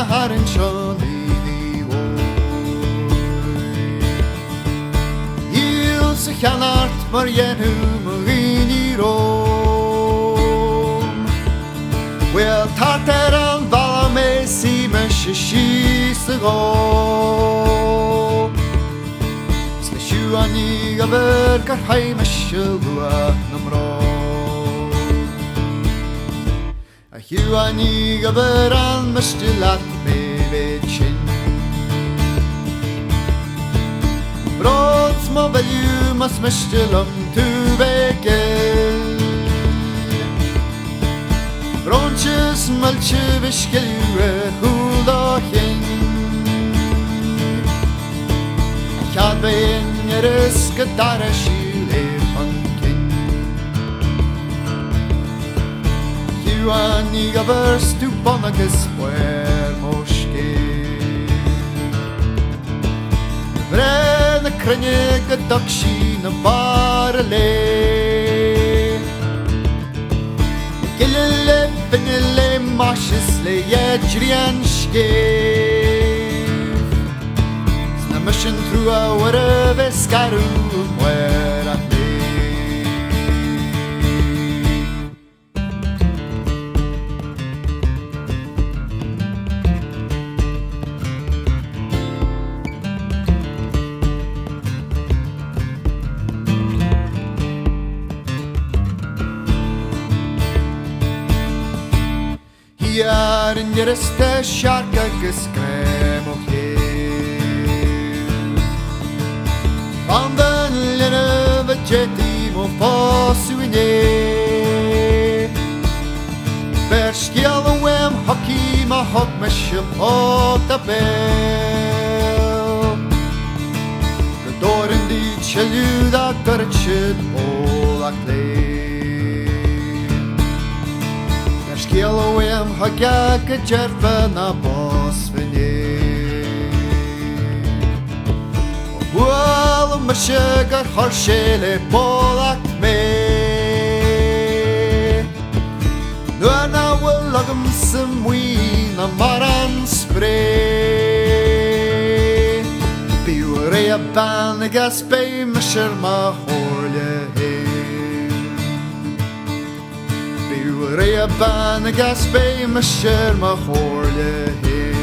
harin sjålini Il se kjannart mar gjennom inn I rom Well tarteran vala me si me shishise go Slishuani gaver kar heim shulua namro Huani gaver an mestilat me vechin Brots mo velju mas mestilum tu vegel Bronches malche viskelue hulachin Kadbein eres gadara shile funkin Huani gaver stuponagus where moshke Vrena kranje gadakshi na barale Gilile binile mashisle yejrian shkev Sna mission through a whatever skaru where I Hier in jereste sharka geskrem och Banden lene vegetim och fasuine Verskjall och wem hockey ma hock med shipota bell Gadoren dit shaluda garchit ola klei Skjallowem hagak a jerfa na boss vini Wall ma sugar harshele polak me Nuana will lugum some ween a maran spray Biure a ban a gaspe ma sherma horle Rea ban a gaspe ma sher ma chorle he